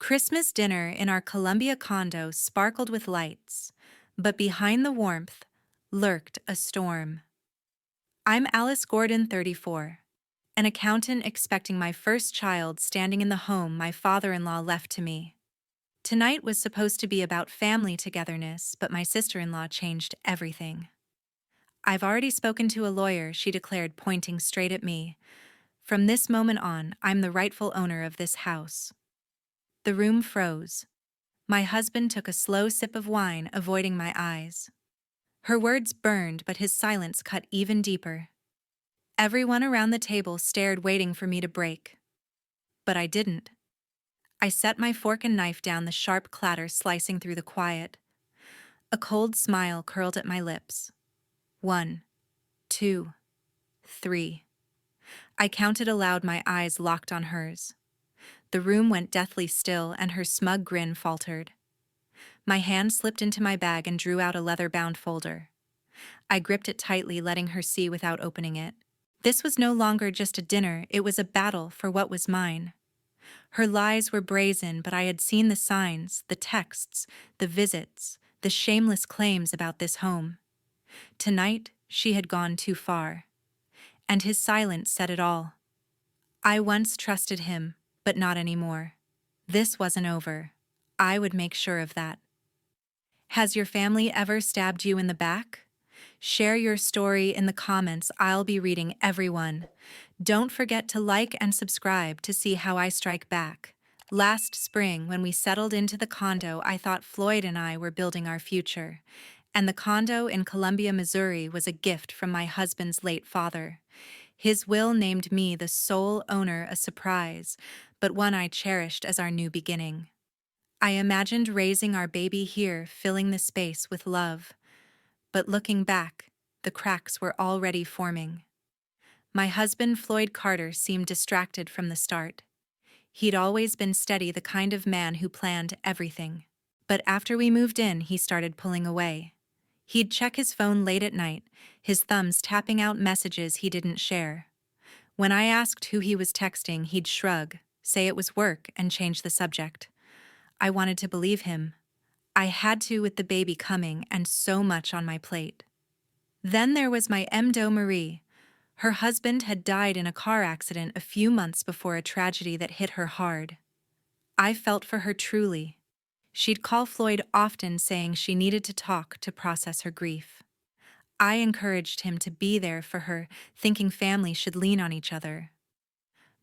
Christmas dinner in our Columbia condo sparkled with lights, but behind the warmth lurked a storm. I'm Alice Gordon, 34, an accountant expecting my first child standing in the home my father-in-law left to me. Tonight was supposed to be about family togetherness, but my sister-in-law changed everything. "I've already spoken to a lawyer," she declared, pointing straight at me. "From this moment on, I'm the rightful owner of this house." The room froze. My husband took a slow sip of wine, avoiding my eyes. Her words burned, but his silence cut even deeper. Everyone around the table stared, waiting for me to break. But I didn't. I set my fork and knife down, the sharp clatter slicing through the quiet. A cold smile curled at my lips. 1, 2, 3. I counted aloud, my eyes locked on hers. The room went deathly still, and her smug grin faltered. My hand slipped into my bag and drew out a leather-bound folder. I gripped it tightly, letting her see without opening it. This was no longer just a dinner, it was a battle for what was mine. Her lies were brazen, but I had seen the signs, the texts, the visits, the shameless claims about this home. Tonight, she had gone too far. And his silence said it all. I once trusted him, but not anymore. This wasn't over. I would make sure of that. Has your family ever stabbed you in the back? Share your story in the comments. I'll be reading every one. Don't forget to like and subscribe to see how I strike back. Last spring, when we settled into the condo, I thought Floyd and I were building our future. And the condo in Columbia, Missouri was a gift from my husband's late father. His will named me the sole owner, a surprise, but one I cherished as our new beginning. I imagined raising our baby here, filling the space with love. But looking back, the cracks were already forming. My husband, Floyd Carter, seemed distracted from the start. He'd always been steady, the kind of man who planned everything. But after we moved in, he started pulling away. He'd check his phone late at night, his thumbs tapping out messages he didn't share. When I asked who he was texting, he'd shrug, say it was work, and change the subject. I wanted to believe him. I had to, with the baby coming and so much on my plate. Then there was my Mdo Marie. Her husband had died in a car accident a few months before, a tragedy that hit her hard. I felt for her truly. She'd call Floyd often, saying she needed to talk to process her grief. I encouraged him to be there for her, thinking family should lean on each other.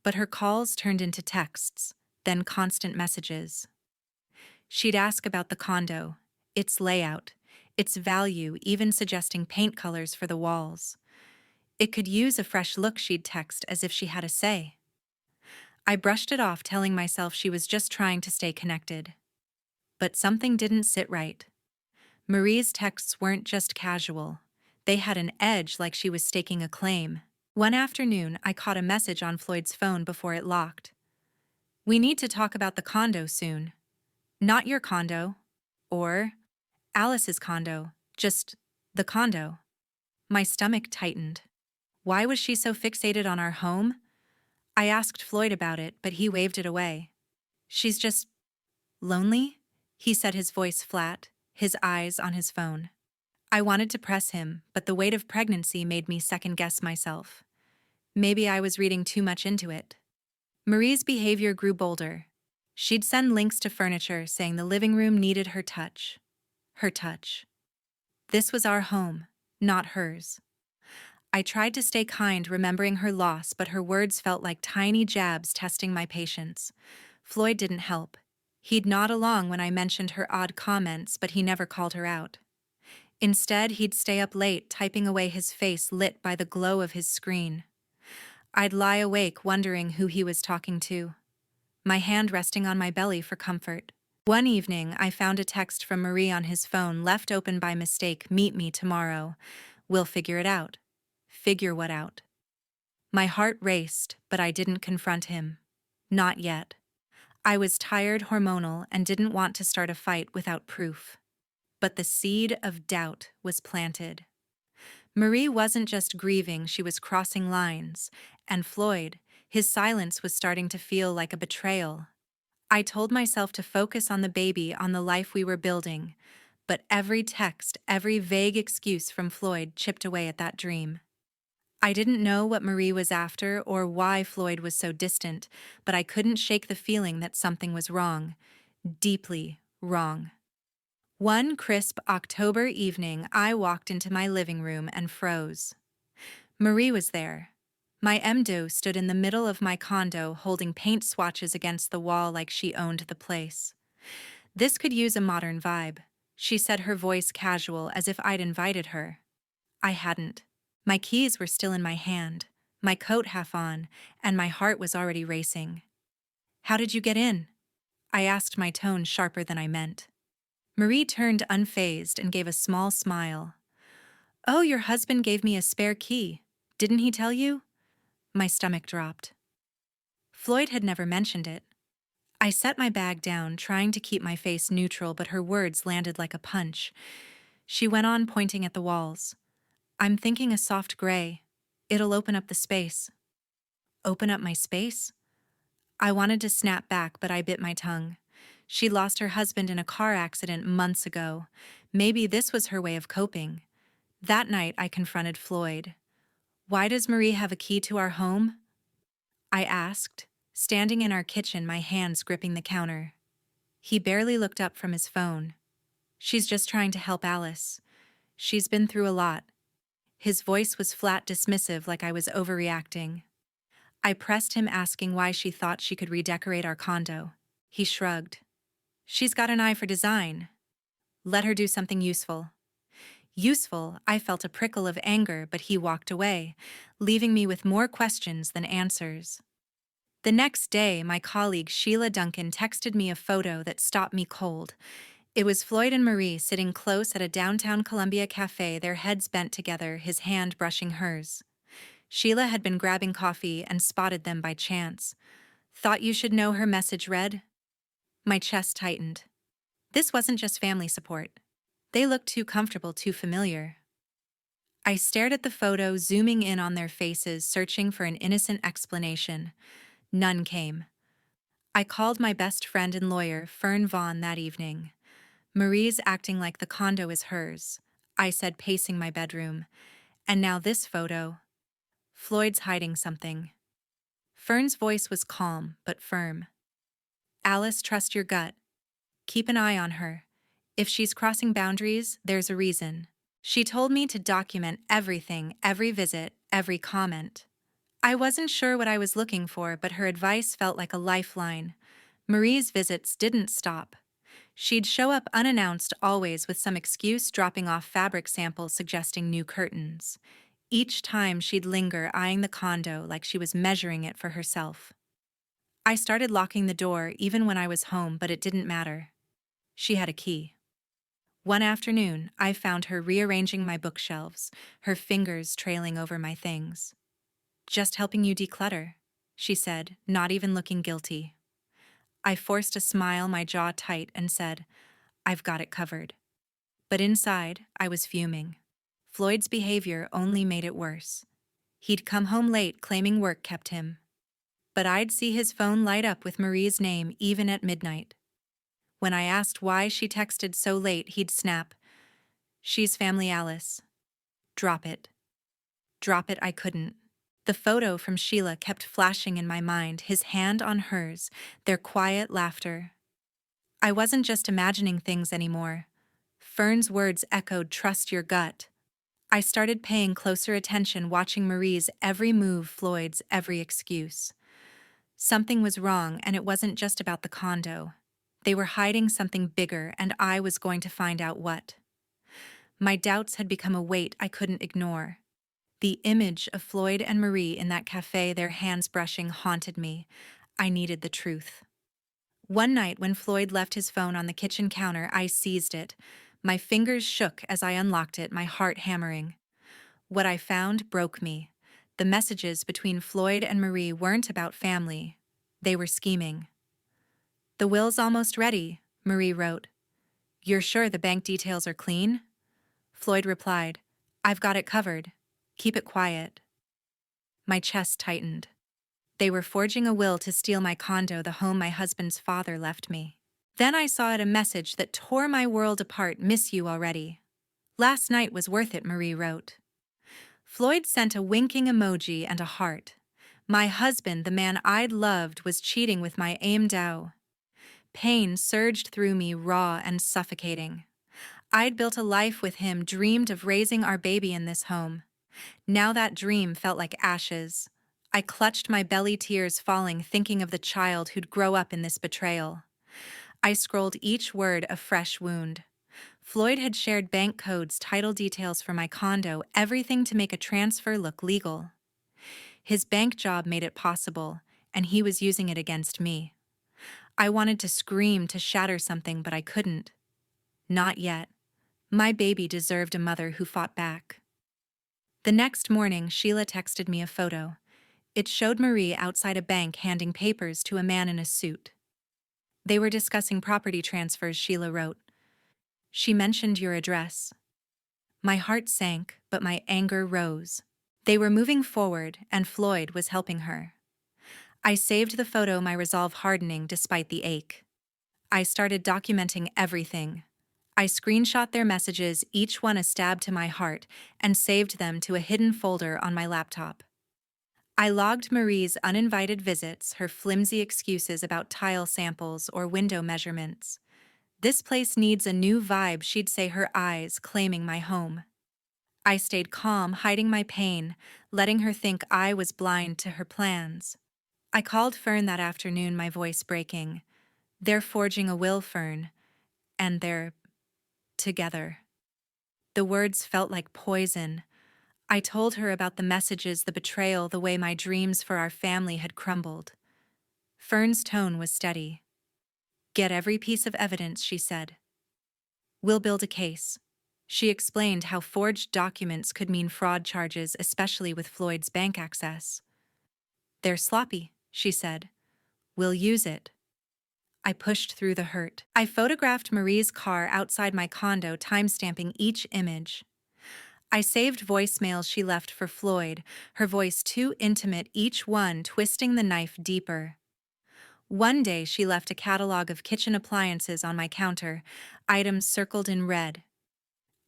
But her calls turned into texts, then constant messages. She'd ask about the condo, its layout, its value, even suggesting paint colors for the walls. It could use a fresh look, she'd text, as if she had a say. I brushed it off, telling myself she was just trying to stay connected. But something didn't sit right. Marie's texts weren't just casual. They had an edge, like she was staking a claim. One afternoon, I caught a message on Floyd's phone before it locked. "We need to talk about the condo soon. Not your condo, or Alice's condo, just the condo." My stomach tightened. Why was she so fixated on our home? I asked Floyd about it, but he waved it away. "She's just lonely," he said, his voice flat, his eyes on his phone. I wanted to press him, but the weight of pregnancy made me second-guess myself. Maybe I was reading too much into it. Marie's behavior grew bolder. She'd send links to furniture, saying the living room needed her touch. Her touch. This was our home, not hers. I tried to stay kind, remembering her loss, but her words felt like tiny jabs testing my patience. Floyd didn't help. He'd nod along when I mentioned her odd comments, but he never called her out. Instead, he'd stay up late, typing away, his face lit by the glow of his screen. I'd lie awake, wondering who he was talking to, my hand resting on my belly for comfort. One evening, I found a text from Marie on his phone, left open by mistake. "Meet me tomorrow. We'll figure it out." Figure what out? My heart raced, but I didn't confront him. Not yet. I was tired, hormonal, and didn't want to start a fight without proof. But the seed of doubt was planted. Marie wasn't just grieving, she was crossing lines. And Floyd, his silence was starting to feel like a betrayal. I told myself to focus on the baby, on the life we were building, but every text, every vague excuse from Floyd chipped away at that dream. I didn't know what Marie was after or why Floyd was so distant, but I couldn't shake the feeling that something was wrong, deeply wrong. One crisp October evening, I walked into my living room and froze. Marie was there. My MDO stood in the middle of my condo holding paint swatches against the wall like she owned the place. This could use a modern vibe, she said, her voice casual as if I'd invited her. I hadn't. My keys were still in my hand, my coat half on, and my heart was already racing. "How did you get in?" I asked, my tone sharper than I meant. Marie turned unfazed and gave a small smile. "Oh, your husband gave me a spare key. Didn't he tell you?" My stomach dropped. Floyd had never mentioned it. I set my bag down, trying to keep my face neutral, but her words landed like a punch. She went on, pointing at the walls. "I'm thinking a soft gray. It'll open up the space." Open up my space? I wanted to snap back, but I bit my tongue. She lost her husband in a car accident months ago. Maybe this was her way of coping. That night, I confronted Floyd. "Why does Marie have a key to our home?" I asked, standing in our kitchen, my hands gripping the counter. He barely looked up from his phone. "She's just trying to help Alice. She's been through a lot." His voice was flat, dismissive, like I was overreacting. I pressed him, asking why she thought she could redecorate our condo. He shrugged. "She's got an eye for design. Let her do something useful." Useful? I felt a prickle of anger, but he walked away, leaving me with more questions than answers. The next day, my colleague Sheila Duncan texted me a photo that stopped me cold. It was Floyd and Marie sitting close at a downtown Columbia cafe, their heads bent together, his hand brushing hers. Sheila had been grabbing coffee and spotted them by chance. "Thought you should know," her message read. My chest tightened. This wasn't just family support. They looked too comfortable, too familiar. I stared at the photo, zooming in on their faces, searching for an innocent explanation. None came. I called my best friend and lawyer, Fern Vaughn, that evening. "Marie's acting like the condo is hers," I said, pacing my bedroom. "And now this photo. Floyd's hiding something." Fern's voice was calm but firm. "Alice, trust your gut. Keep an eye on her. If she's crossing boundaries, there's a reason." She told me to document everything, every visit, every comment. I wasn't sure what I was looking for, but her advice felt like a lifeline. Marie's visits didn't stop. She'd show up unannounced, always with some excuse, dropping off fabric samples suggesting new curtains. Each time she'd linger, eyeing the condo like she was measuring it for herself. I started locking the door even when I was home, but it didn't matter. She had a key. One afternoon, I found her rearranging my bookshelves, her fingers trailing over my things. "Just helping you declutter," she said, not even looking guilty. I forced a smile, my jaw tight, and said, "I've got it covered." But inside, I was fuming. Floyd's behavior only made it worse. He'd come home late, claiming work kept him. But I'd see his phone light up with Marie's name even at midnight. When I asked why she texted so late, he'd snap, "She's family, Alice. Drop it." Drop it, I couldn't. The photo from Sheila kept flashing in my mind, his hand on hers, their quiet laughter. I wasn't just imagining things anymore. Fern's words echoed, "Trust your gut." I started paying closer attention, watching Marie's every move, Floyd's every excuse. Something was wrong, and it wasn't just about the condo. They were hiding something bigger, and I was going to find out what. My doubts had become a weight I couldn't ignore. The image of Floyd and Marie in that cafe, their hands brushing, haunted me. I needed the truth. One night when Floyd left his phone on the kitchen counter, I seized it. My fingers shook as I unlocked it, my heart hammering. What I found broke me. The messages between Floyd and Marie weren't about family. They were scheming. "The will's almost ready," Marie wrote. "You're sure the bank details are clean?" Floyd replied, "I've got it covered. Keep it quiet." My chest tightened. They were forging a will to steal my condo, the home my husband's father left me. Then I saw it a message that tore my world apart. Miss you already. Last night was worth it, Marie wrote. Floyd sent a winking emoji and a heart. My husband, the man I'd loved, was cheating with my aim Dow. Pain surged through me, raw and suffocating. I'd built a life with him, dreamed of raising our baby in this home. Now that dream felt like ashes. I clutched my belly, tears falling, thinking of the child who'd grow up in this betrayal. I scrolled each word, a fresh wound. Floyd had shared bank codes, title details for my condo, everything to make a transfer look legal. His bank job made it possible, and he was using it against me. I wanted to scream, to shatter something, but I couldn't. Not yet. My baby deserved a mother who fought back. The next morning, Sheila texted me a photo. It showed Marie outside a bank handing papers to a man in a suit. They were discussing property transfers, Sheila wrote. She mentioned your address. My heart sank, but my anger rose. They were moving forward, and Floyd was helping her. I saved the photo, my resolve hardening despite the ache. I started documenting everything. I screenshot their messages, each one a stab to my heart, and saved them to a hidden folder on my laptop. I logged Marie's uninvited visits, her flimsy excuses about tile samples or window measurements. This place needs a new vibe, she'd say, her eyes claiming my home. I stayed calm, hiding my pain, letting her think I was blind to her plans. I called Fern that afternoon, my voice breaking. They're forging a will, Fern, and they're together. The words felt like poison. I told her about the messages, the betrayal, the way my dreams for our family had crumbled. Fern's tone was steady. Get every piece of evidence, she said. We'll build a case. She explained how forged documents could mean fraud charges, especially with Floyd's bank access. They're sloppy, she said. We'll use it. I pushed through the hurt. I photographed Marie's car outside my condo, timestamping each image. I saved voicemails she left for Floyd, her voice too intimate, each one twisting the knife deeper. One day she left a catalog of kitchen appliances on my counter, items circled in red.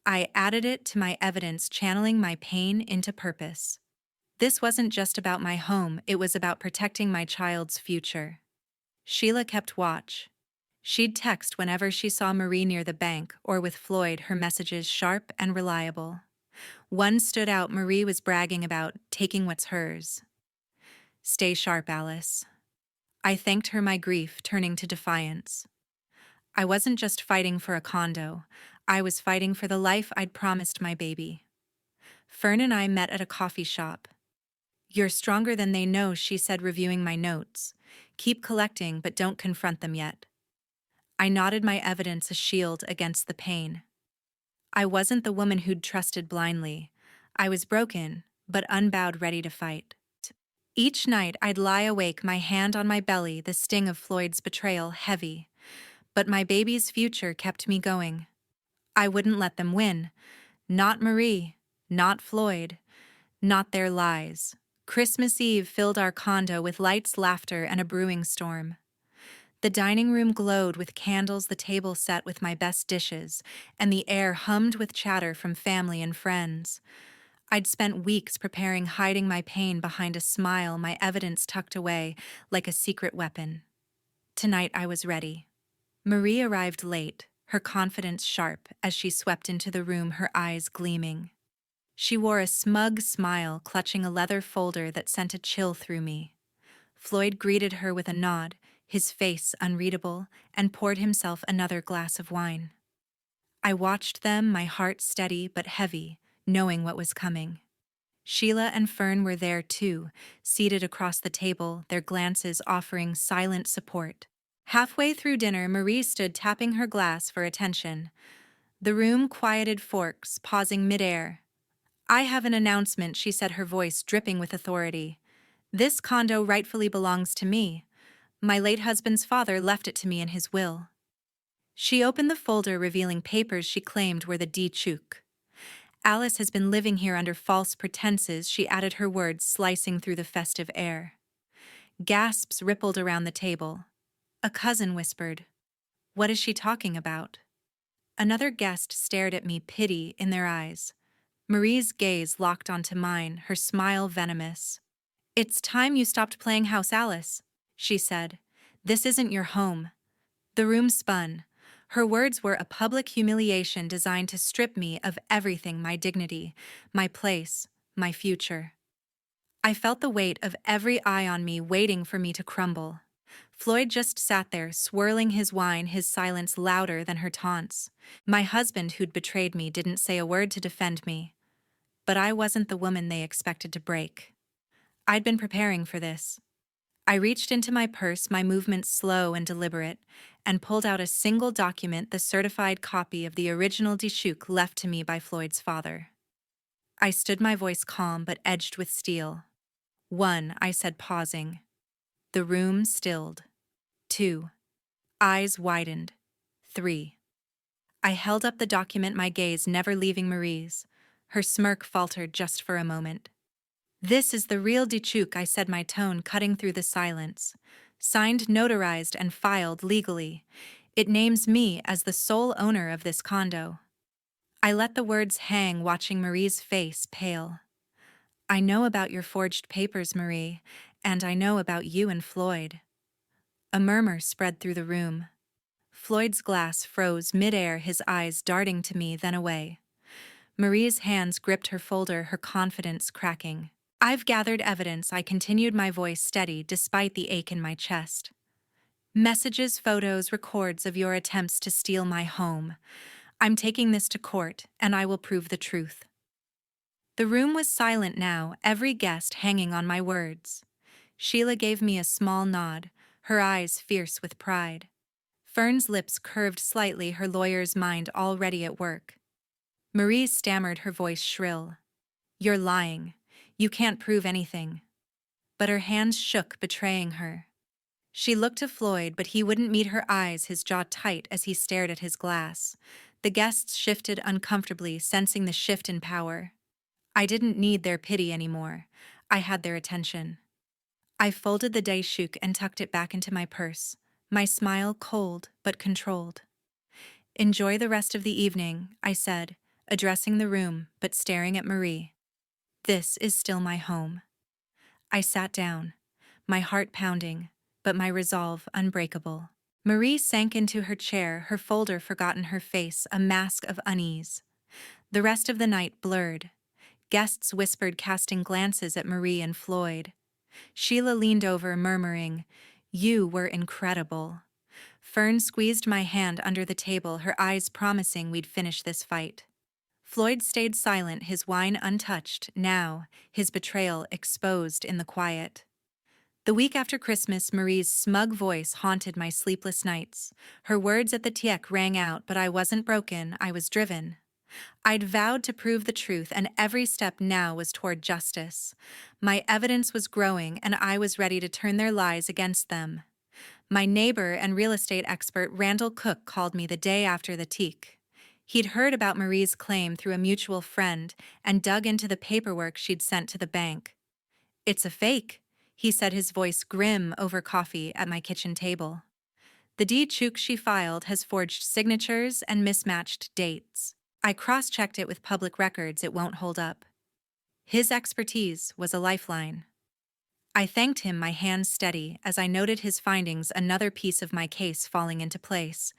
I added it to my evidence, channeling my pain into purpose. This wasn't just about my home, it was about protecting my child's future. Sheila kept watch. She'd text whenever she saw Marie near the bank or with Floyd, her messages sharp and reliable. One stood out. Marie was bragging about taking what's hers. Stay sharp, Alice. I thanked her, my grief turning to defiance. I wasn't just fighting for a condo. I was fighting for the life I'd promised my baby. Fern and I met at a coffee shop. You're stronger than they know, she said, reviewing my notes. Keep collecting, but don't confront them yet. I nodded, my evidence a shield against the pain. I wasn't the woman who'd trusted blindly. I was broken, but unbowed, ready to fight. Each night I'd lie awake, my hand on my belly, the sting of Floyd's betrayal heavy. But my baby's future kept me going. I wouldn't let them win. Not Marie, not Floyd, not their lies. Christmas Eve filled our condo with lights, laughter, and a brewing storm. The dining room glowed with candles, the table set with my best dishes, and the air hummed with chatter from family and friends. I'd spent weeks preparing, hiding my pain behind a smile, my evidence tucked away like a secret weapon. Tonight I was ready. Marie arrived late, her confidence sharp as she swept into the room, her eyes gleaming. She wore a smug smile, clutching a leather folder that sent a chill through me. Floyd greeted her with a nod, his face unreadable, and poured himself another glass of wine. I watched them, my heart steady but heavy, knowing what was coming. Sheila and Fern were there too, seated across the table, their glances offering silent support. Halfway through dinner, Marie stood tapping her glass for attention. The room quieted, forks pausing midair. I have an announcement, she said, her voice dripping with authority. This condo rightfully belongs to me. My late husband's father left it to me in his will. She opened the folder, revealing papers she claimed were the D-Chuk. Alice has been living here under false pretenses, she added, her words slicing through the festive air. Gasps rippled around the table. A cousin whispered, "What is she talking about?" Another guest stared at me, pity in their eyes. Marie's gaze locked onto mine, her smile venomous. "It's time you stopped playing House Alice," she said. "This isn't your home." The room spun. Her words were a public humiliation designed to strip me of everything: my dignity, my place, my future. I felt the weight of every eye on me waiting for me to crumble. Floyd just sat there, swirling his wine, his silence louder than her taunts. My husband, who'd betrayed me, didn't say a word to defend me. But I wasn't the woman they expected to break. I'd been preparing for this. I reached into my purse, my movements slow and deliberate, and pulled out a single document, the certified copy of the original Dishook left to me by Floyd's father. I stood, my voice calm but edged with steel. 1, I said, pausing. The room stilled. 2. Eyes widened. 3. I held up the document, my gaze never leaving Marie's. Her smirk faltered just for a moment. "This is the real Dishook," I said, my tone cutting through the silence. "Signed, notarized, and filed legally. It names me as the sole owner of this condo." I let the words hang, watching Marie's face pale. "I know about your forged papers, Marie, and I know about you and Floyd." A murmur spread through the room. Floyd's glass froze midair, his eyes darting to me, then away. Marie's hands gripped her folder, her confidence cracking. "I've gathered evidence," I continued, my voice steady despite the ache in my chest. "Messages, photos, records of your attempts to steal my home. I'm taking this to court, and I will prove the truth." The room was silent now, every guest hanging on my words. Sheila gave me a small nod, her eyes fierce with pride. Fern's lips curved slightly, her lawyer's mind already at work. Marie stammered, her voice shrill. "You're lying. You can't prove anything." But her hands shook, betraying her. She looked to Floyd, but he wouldn't meet her eyes, his jaw tight as he stared at his glass. The guests shifted uncomfortably, sensing the shift in power. I didn't need their pity anymore. I had their attention. I folded the Dishook and tucked it back into my purse, my smile cold but controlled. "Enjoy the rest of the evening," I said, addressing the room but staring at Marie. "This is still my home." I sat down, my heart pounding, but my resolve unbreakable. Marie sank into her chair, her folder forgotten, her face a mask of unease. The rest of the night blurred. Guests whispered, casting glances at Marie and Floyd. Sheila leaned over, murmuring, "You were incredible." Fern squeezed my hand under the table, her eyes promising we'd finish this fight. Floyd stayed silent, his wine untouched, now, his betrayal exposed in the quiet. The week after Christmas, Marie's smug voice haunted my sleepless nights. Her words at the tiek rang out, but I wasn't broken, I was driven. I'd vowed to prove the truth, and every step now was toward justice. My evidence was growing, and I was ready to turn their lies against them. My neighbor and real estate expert Randall Cook called me the day after the teak. He'd heard about Marie's claim through a mutual friend and dug into the paperwork she'd sent to the bank. "It's a fake," he said, his voice grim over coffee at my kitchen table. "The Dishook she filed has forged signatures and mismatched dates. I cross-checked it with public records, it won't hold up." His expertise was a lifeline. I thanked him, my hands steady, as I noted his findings, another piece of my case falling into place.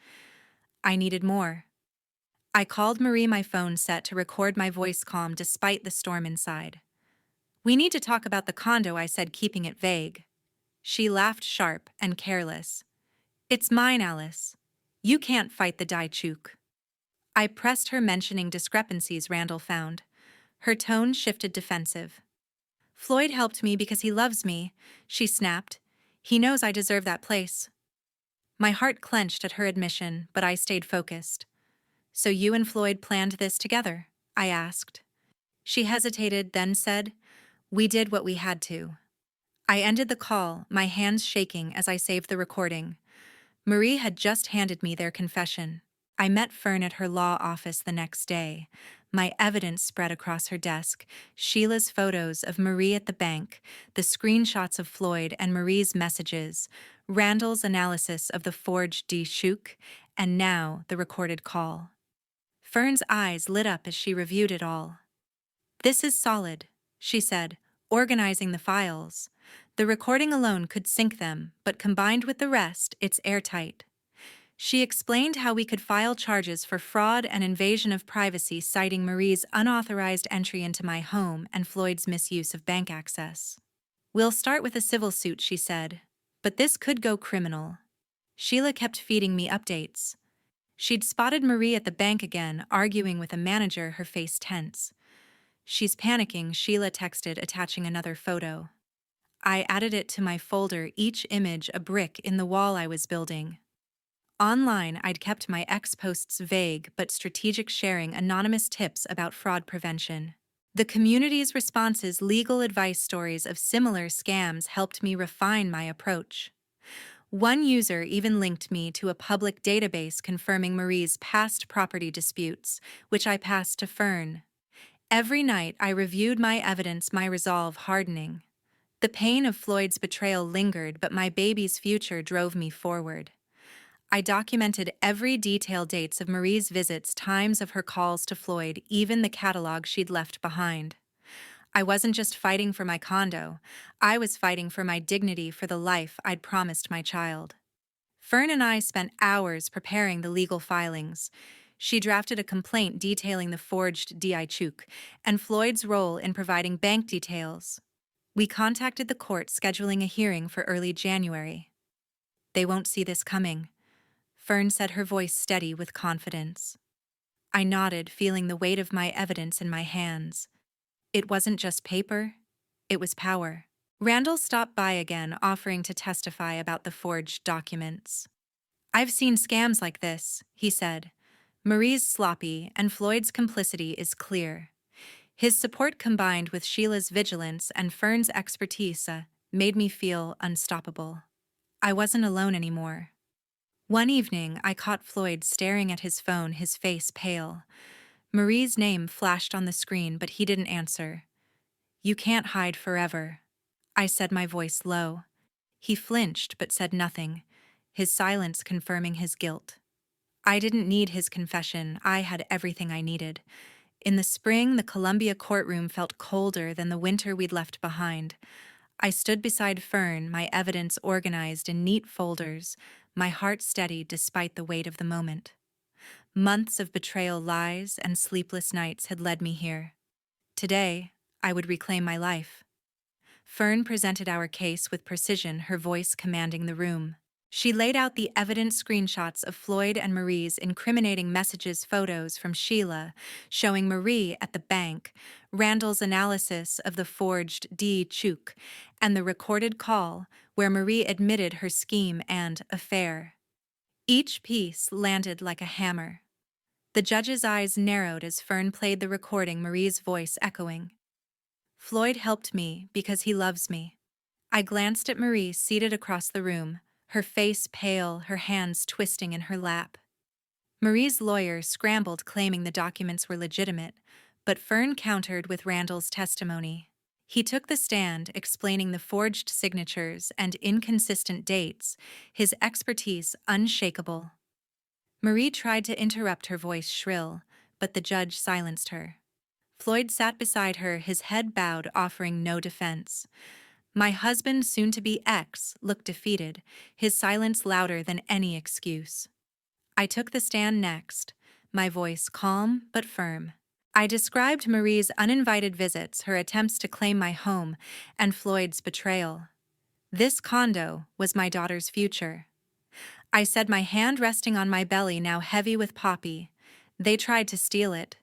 I needed more. I called Marie, my phone set to record, my voice calm despite the storm inside. "We need to talk about the condo," I said, keeping it vague. She laughed, sharp and careless. "It's mine, Alice. You can't fight the Dishook." I pressed her, mentioning discrepancies Randall found. Her tone shifted defensive. "Floyd helped me because he loves me," she snapped. "He knows I deserve that place." My heart clenched at her admission, but I stayed focused. "So you and Floyd planned this together?" I asked. She hesitated, then said, "We did what we had to." I ended the call, my hands shaking as I saved the recording. Marie had just handed me their confession. I met Fern at her law office the next day. My evidence spread across her desk: Sheila's photos of Marie at the bank, the screenshots of Floyd and Marie's messages, Randall's analysis of the forged D-Shook, and now the recorded call. Fern's eyes lit up as she reviewed it all. "This is solid," she said, organizing the files. "The recording alone could sink them, but combined with the rest, it's airtight." She explained how we could file charges for fraud and invasion of privacy, citing Marie's unauthorized entry into my home and Floyd's misuse of bank access. "We'll start with a civil suit," she said, "but this could go criminal." Sheila kept feeding me updates. She'd spotted Marie at the bank again, arguing with a manager, her face tense. "She's panicking," Sheila texted, attaching another photo. I added it to my folder, each image a brick in the wall I was building. Online, I'd kept my ex-posts vague but strategic, sharing anonymous tips about fraud prevention. The community's responses, legal advice, stories of similar scams helped me refine my approach. One user even linked me to a public database confirming Marie's past property disputes, which I passed to Fern. Every night I reviewed my evidence, my resolve hardening. The pain of Floyd's betrayal lingered, but my baby's future drove me forward. I documented every detail: dates of Marie's visits, times of her calls to Floyd, even the catalog she'd left behind. I wasn't just fighting for my condo, I was fighting for my dignity, for the life I'd promised my child. Fern and I spent hours preparing the legal filings. She drafted a complaint detailing the forged D-Shook and Floyd's role in providing bank details. We contacted the court, scheduling a hearing for early January. "They won't see this coming," Fern said, her voice steady with confidence. I nodded, feeling the weight of my evidence in my hands. It wasn't just paper, it was power. Randall stopped by again, offering to testify about the forged documents. "I've seen scams like this," he said. "Marie's sloppy, and Floyd's complicity is clear." His support, combined with Sheila's vigilance and Fern's expertise, made me feel unstoppable. I wasn't alone anymore. One evening, I caught Floyd staring at his phone, his face pale. Marie's name flashed on the screen, but he didn't answer. "You can't hide forever," I said, my voice low. He flinched but said nothing, his silence confirming his guilt. I didn't need his confession, I had everything I needed. In the spring, the Columbia courtroom felt colder than the winter we'd left behind. I stood beside Fern, my evidence organized in neat folders, my heart steady despite the weight of the moment. Months of betrayal, lies, and sleepless nights had led me here. Today, I would reclaim my life. Fern presented our case with precision, her voice commanding the room. She laid out the evidence: screenshots of Floyd and Marie's incriminating messages, photos from Sheila showing Marie at the bank, Randall's analysis of the forged D-Shook, and the recorded call where Marie admitted her scheme and affair. Each piece landed like a hammer. The judge's eyes narrowed as Fern played the recording, Marie's voice echoing. "Floyd helped me because he loves me." I glanced at Marie, seated across the room, her face pale, her hands twisting in her lap. Marie's lawyer scrambled, claiming the documents were legitimate, but Fern countered with Randall's testimony. He took the stand, explaining the forged signatures and inconsistent dates, his expertise unshakable. Marie tried to interrupt, her voice shrill, but the judge silenced her. Floyd sat beside her, his head bowed, offering no defense. My husband, soon-to-be ex, looked defeated, his silence louder than any excuse. I took the stand next, my voice calm but firm. I described Marie's uninvited visits, her attempts to claim my home, and Floyd's betrayal. This condo was my daughter's future. I said, my hand resting on my belly, now heavy with poppy. They tried to steal it.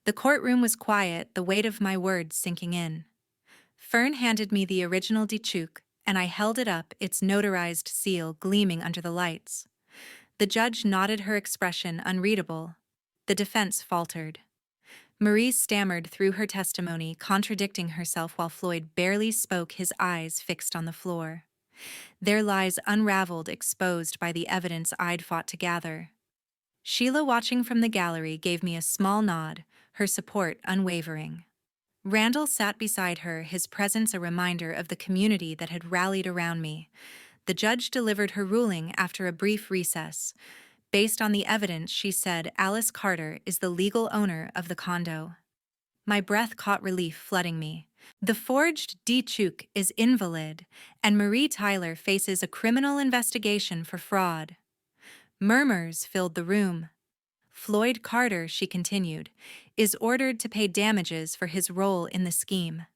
The courtroom was quiet, the weight of my words sinking in. Fern handed me the original D-Shook, and I held it up, its notarized seal gleaming under the lights. The judge nodded, her expression unreadable. The defense faltered. Marie stammered through her testimony, contradicting herself while Floyd barely spoke, his eyes fixed on the floor. Their lies unraveled, exposed by the evidence I'd fought to gather. Sheila, watching from the gallery, gave me a small nod, her support unwavering. Randall sat beside her, his presence a reminder of the community that had rallied around me. The judge delivered her ruling after a brief recess. Based on the evidence, she said Alice Carter is the legal owner of the condo. My breath caught relief flooding me. The forged Chuk is invalid, and Marie Tyler faces a criminal investigation for fraud. Murmurs filled the room. Floyd Carter, she continued, is ordered to pay damages for his role in the scheme.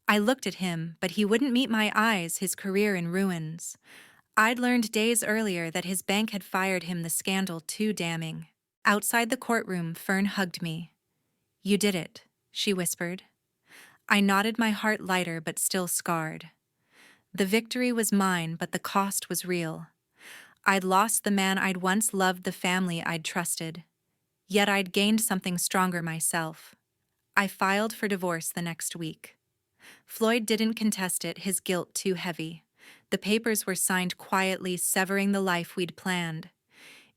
I looked at him, but he wouldn't meet my eyes, his career in ruins. I'd learned days earlier that his bank had fired him, the scandal too damning. Outside the courtroom, Fern hugged me. "You did it," she whispered. I nodded, my heart lighter but still scarred. The victory was mine, but the cost was real. I'd lost the man I'd once loved, the family I'd trusted. Yet I'd gained something stronger myself. I filed for divorce the next week. Floyd didn't contest it, his guilt too heavy. The papers were signed quietly, severing the life we'd planned.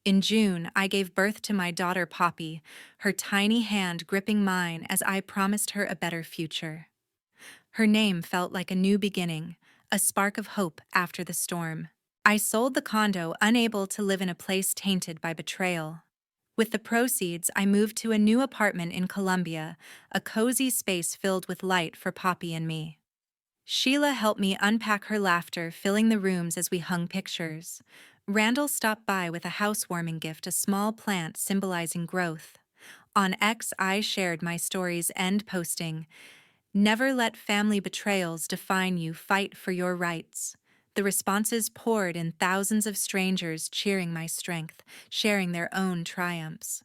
In June, I gave birth to my daughter Poppy, her tiny hand gripping mine as I promised her a better future. Her name felt like a new beginning, a spark of hope after the storm. I sold the condo, unable to live in a place tainted by betrayal. With the proceeds, I moved to a new apartment in Columbia, a cozy space filled with light for Poppy and me. Sheila helped me unpack, her laughter filling the rooms as we hung pictures. Randall stopped by with a housewarming gift, a small plant symbolizing growth. On X, I shared my story's end posting, "Never let family betrayals define you, fight for your rights." The responses poured in, thousands of strangers cheering my strength, sharing their own triumphs.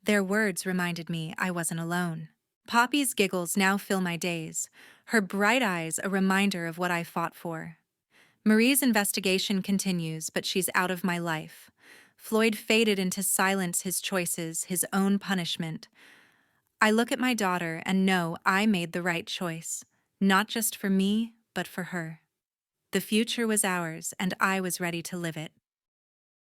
Their words reminded me I wasn't alone. Poppy's giggles now fill my days, her bright eyes a reminder of what I fought for. Marie's investigation continues, but she's out of my life. Floyd faded into silence, his choices, his own punishment. I look at my daughter and know I made the right choice, not just for me, but for her. The future was ours, and I was ready to live it.